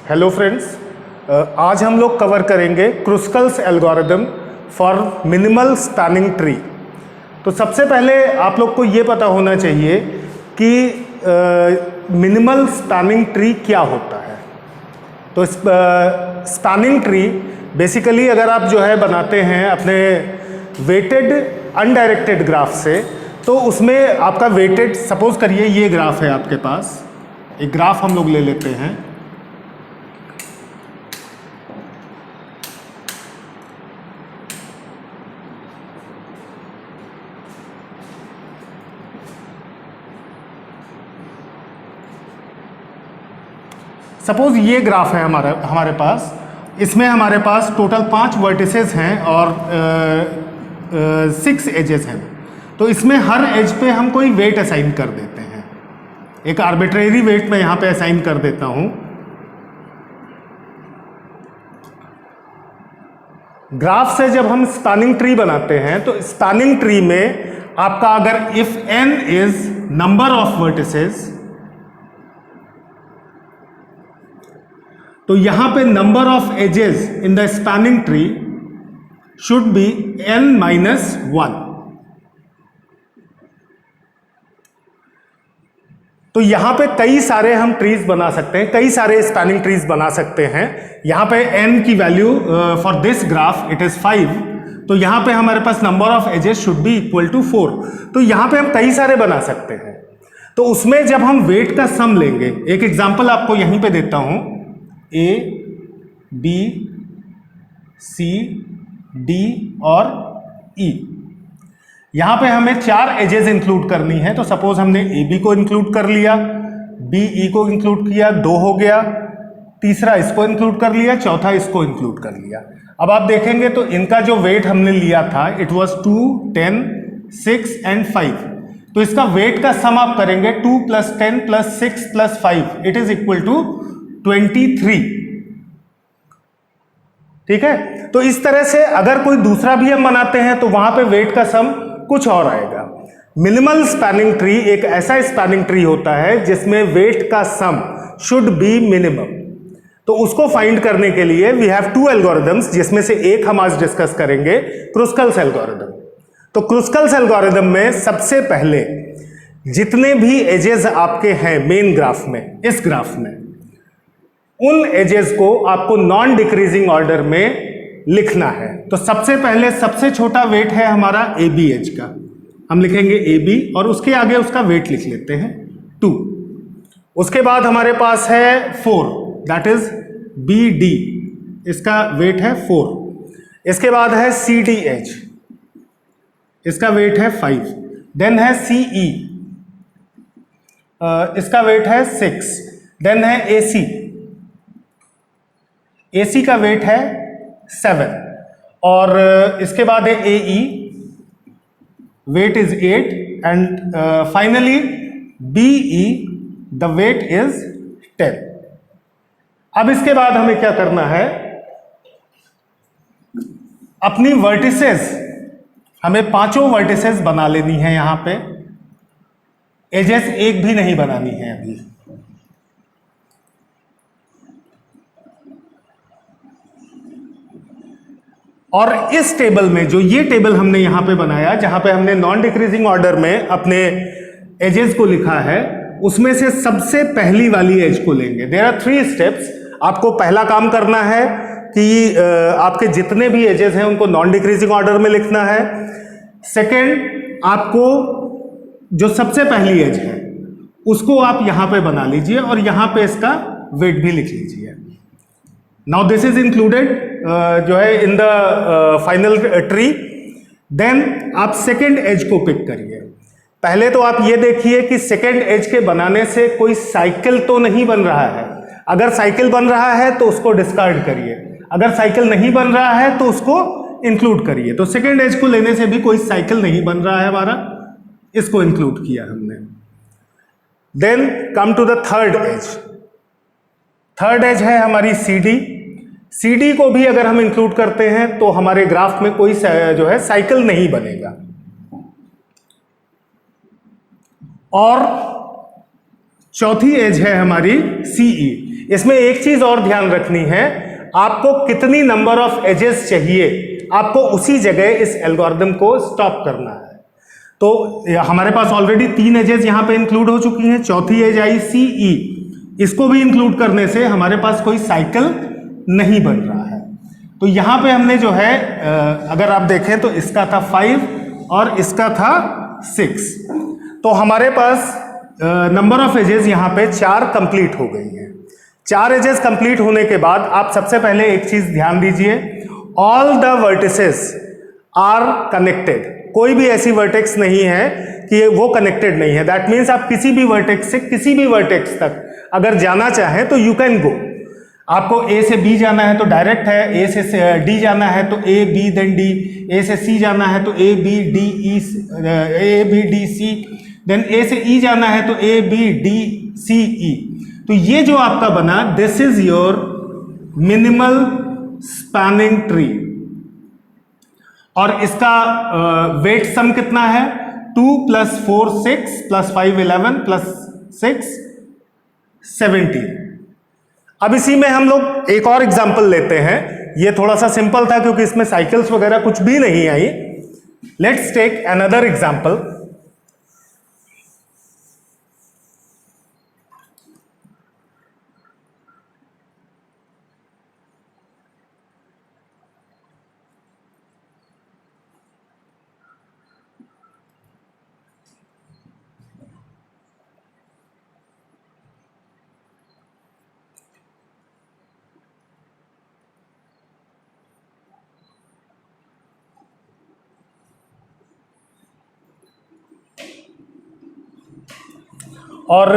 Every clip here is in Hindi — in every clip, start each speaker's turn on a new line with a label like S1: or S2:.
S1: हेलो फ्रेंड्स, आज हम लोग कवर करेंगे Kruskal's algorithm for minimal spanning tree. तो सबसे पहले आप लोग को ये पता होना चाहिए कि मिनिमल स्पैनिंग ट्री क्या होता है। तो स्पैनिंग ट्री बेसिकली अगर आप जो है बनाते हैं अपने वेटेड अनडायरेक्टेड ग्राफ से, तो उसमें आपका वेटेड, सपोज करिए ये ग्राफ है आपके पास, एक ग्राफ हम लोग ले लेते हैं। सपोज ये ग्राफ है हमारे पास, इसमें हमारे पास टोटल 5 वर्टिसेस हैं और 6 एजेस हैं। तो इसमें हर एज पे हम कोई वेट असाइन कर देते हैं, एक आर्बिट्रेरी वेट मैं यहाँ पे असाइन कर देता हूँ। ग्राफ से जब हम स्पैनिंग ट्री बनाते हैं तो स्पैनिंग ट्री में आपका अगर if n is number of vertices, तो यहां पे number of edges in the spanning tree should be n-1। तो यहां पे कई सारे हम ट्रीज बना सकते हैं, कई सारे स्पैनिंग ट्रीज बना सकते हैं। यहां पे n की value for this graph it is 5, तो यहां पे हमारे पास number of edges should be equal to 4। तो यहां पे हम कई सारे बना सकते हैं। तो उसमें जब हम वेट का सम लेंगे, एक एग्जांपल आपको यहीं पे देता हूं, A, B, C, D और E। यहां पे हमें 4 एजेस इंक्लूड करनी है। तो सपोज हमने AB को इंक्लूड कर लिया, BE को इंक्लूड किया, 2 हो गया, तीसरा इसको इंक्लूड कर लिया, चौथा इसको इंक्लूड कर लिया। अब आप देखेंगे तो इनका जो वेट हमने लिया था इट वाज 2, 10, 6 एंड 5। तो इसका वेट का सम आप करेंगे 2 + 10 + 6 + 5 इट इज इक्वल टू 23। ठीक है। तो इस तरह से अगर कोई दूसरा भी हम बनाते हैं तो वहां पे वेट का सम कुछ और आएगा। मिनिमल स्पैनिंग ट्री एक ऐसा स्पैनिंग ट्री होता है जिसमें वेट का सम शुड बी मिनिमम। तो उसको फाइंड करने के लिए वी हैव 2 एल्गोरिदम्स, जिसमें से एक हम आज डिस्कस करेंगे, क्रुस्कल्स एल्गोरिदम। तो क्रुस्कल्स एल्गोरिदम में सबसे पहले जितने भी एजेस आपके हैं मेन ग्राफ में, इस ग्राफ में, उन एजेस को आपको नॉन डिक्रीजिंग ऑर्डर में लिखना है। तो सबसे पहले सबसे छोटा वेट है हमारा AB एज का, हम लिखेंगे AB और उसके आगे उसका वेट लिख लेते हैं 2। उसके बाद हमारे पास है 4, दैट इज BD, इसका वेट है 4। इसके बाद है CD एज, इसका वेट है 5। देन है CE, इसका वेट है 6। देन है AC का वेट है 7 और इसके बाद है AE, weight is 8 and finally BE, the weight is 10। अब इसके बाद हमें क्या करना है, अपनी वर्टिसेस, हमें 5 वर्टिसेस बना लेनी है। यहां पे एजेस एक भी नहीं बनानी है अभी। और इस टेबल में, जो ये टेबल हमने यहां पे बनाया, जहां पे हमने नॉन डिक्रीजिंग ऑर्डर में अपने एजेस को लिखा है, उसमें से सबसे पहली वाली एज को लेंगे। There are 3 steps. आपको पहला काम करना है कि आपके जितने भी एजेस हैं उनको नॉन डिक्रीजिंग ऑर्डर में लिखना है। सेकेंड, आपको जो सबसे पहली एज है उसको आप यहां पे बना लीजिए और यहां पे इसका वेट भी लिख लीजिए। नाउ दिस इज इंक्लूडेड जो है in the final tree. Then आप सेकेंड एज को पिक करिए। पहले तो आप ये देखिए कि सेकेंड एज के बनाने से कोई साइकिल तो नहीं बन रहा है। अगर साइकिल बन रहा है तो उसको डिस्कार्ड करिए, अगर साइकिल नहीं बन रहा है तो उसको इंक्लूड करिए। तो सेकेंड एज को लेने से भी कोई साइकिल नहीं बन रहा है हमारा, इसको इंक्लूड किया हमने। Then come to the third edge. Third edge है हमारी CD को भी अगर हम इंक्लूड करते हैं तो हमारे ग्राफ में कोई जो है साइकिल नहीं बनेगा। और चौथी एज है हमारी CE। इसमें एक चीज और ध्यान रखनी है, आपको कितनी नंबर ऑफ एजेस चाहिए, आपको उसी जगह इस एल्गोरिदम को स्टॉप करना है। तो हमारे पास ऑलरेडी 3 एजेस यहां पे इंक्लूड हो चुकी हैं, चौथी एज आई सी ई, इसको भी इंक्लूड करने से हमारे पास कोई साइकिल नहीं बन रहा है। तो यहां पे हमने जो है अगर आप देखें तो इसका था 5 और इसका था 6, तो हमारे पास नंबर ऑफ एजेस यहां पे 4 कंप्लीट हो गई हैं। 4 एजेस कंप्लीट होने के बाद आप सबसे पहले एक चीज ध्यान दीजिए, all the vertices are connected. कोई भी ऐसी वर्टेक्स नहीं है कि वो कनेक्टेड नहीं है। दैट मीन्स आप किसी भी वर्टेक्स से किसी भी वर्टेक्स तक अगर जाना चाहें तो यू कैन गो। आपको ए से बी जाना है तो डायरेक्ट है, ए से डी जाना है तो A B then D, A से सी जाना है तो A B D E, A B D C, then A से ई जाना है तो ए बी डी सी ई। तो ये जो आपका बना, this is your minimal spanning tree. और इसका वेट सम कितना है, 2 + 4 6 + 5 11 + 6 17। अब इसी में हम लोग एक और एग्जांपल लेते हैं। ये थोड़ा सा सिंपल था क्योंकि इसमें साइकिल्स वगैरह कुछ भी नहीं आई। Let's take another example. और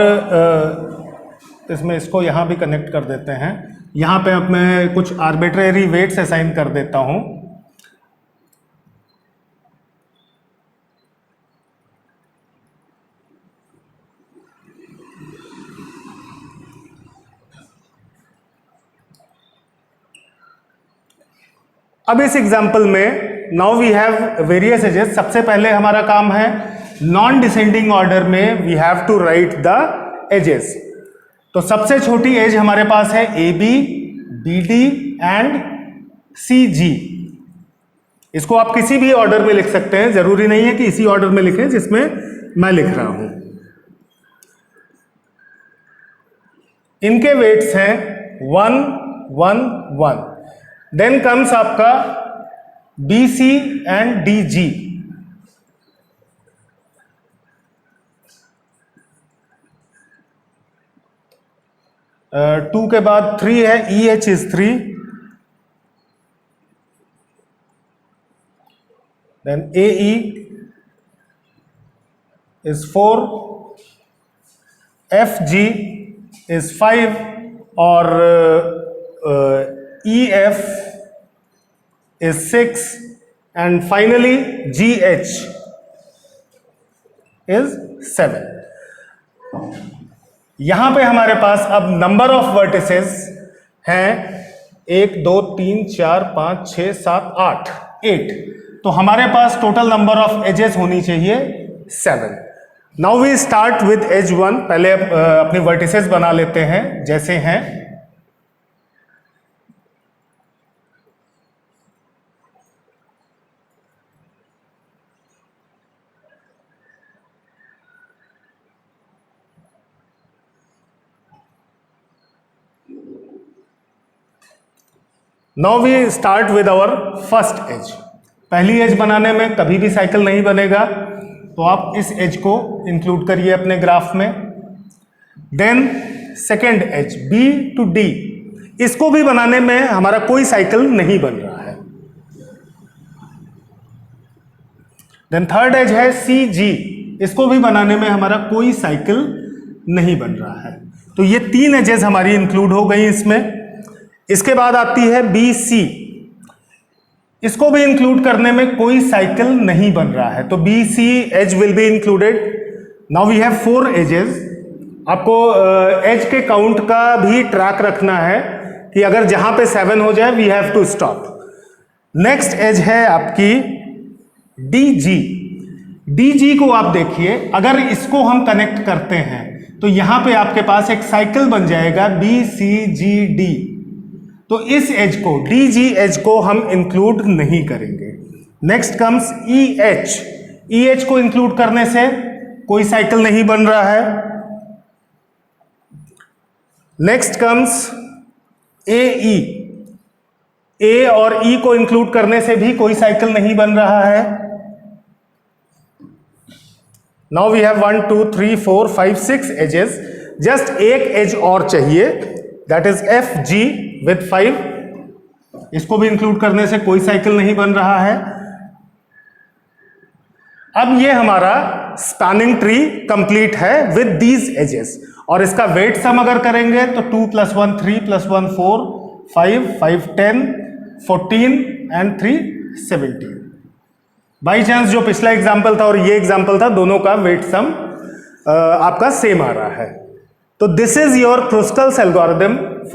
S1: इसमें इसको यहाँ भी कनेक्ट कर देते हैं। यहाँ पे अब मैं कुछ आर्बिट्रेरी वेट्स असाइन कर देता हूँ। अब इस एग्जाम्पल में now we have various edges. सबसे पहले हमारा काम है नॉन डिसेंडिंग ऑर्डर में we have to write the edges. तो सबसे छोटी एज हमारे पास है A B, B D and C G. इसको आप किसी भी ऑर्डर में लिख सकते हैं, जरूरी नहीं है कि इसी ऑर्डर में लिखें जिसमें मैं लिख रहा हूं। इनके वेट्स हैं 1 1 1। देन कम्स आपका B C and D G. Two के बाद 3 है, E H is 3, then A E is 4, F G is 5 और E F is 6 and finally G H is 7। यहां पे हमारे पास अब नंबर ऑफ वर्टिसेस हैं 1 2 3 4 5 6 7 8 8। तो हमारे पास टोटल नंबर ऑफ एजेस होनी चाहिए 7। Now we start with edge 1। पहले अपनी वर्टिसेस बना लेते हैं जैसे हैं। Now we start with our first edge. पहली एज बनाने में कभी भी साइकिल नहीं बनेगा, तो आप इस एज को इंक्लूड करिए अपने ग्राफ में। Then second edge B to D, इसको भी बनाने में हमारा कोई साइकिल नहीं बन रहा है। देन थर्ड एज है सी जी, इसको भी बनाने में हमारा कोई साइकिल नहीं बन रहा है। तो ये 3 एजेस हमारी इंक्लूड हो गई इसमें। इसके बाद आती है बी सी, इसको भी इंक्लूड करने में कोई साइकिल नहीं बन रहा है, तो B C edge will be included. Now we have 4 edges. आपको एज के काउंट का भी ट्रैक रखना है कि अगर जहां पे 7 हो जाए we have to stop. Next edge है आपकी डी जी। डी जी को आप देखिए, अगर इसको हम कनेक्ट करते हैं तो यहां पे आपके पास एक साइकिल बन जाएगा BCGD। तो इस एज को, DG एज को हम इंक्लूड नहीं करेंगे। Next comes EH। EH को इंक्लूड करने से कोई साइकिल नहीं बन रहा है। Next comes AE। A और E को इंक्लूड करने से भी कोई साइकिल नहीं बन रहा है। Now we have 1 2 3 4 5 6 edges. Just एक एज और चाहिए, दैट इज FG विथ 5। इसको भी इंक्लूड करने से कोई साइकिल नहीं बन रहा है। अब ये हमारा स्पैनिंग ट्री कंप्लीट है विद दीज एजेस। और इसका वेट सम अगर करेंगे तो 2 + 1 3 + 1 4 5 5 10 14 एंड 3 17। बाई चांस जो पिछला एग्जाम्पल था और ये एग्जाम्पल था, दोनों का वेट सम आपका सेम आ रहा है। तो this is your Kruskal's algorithm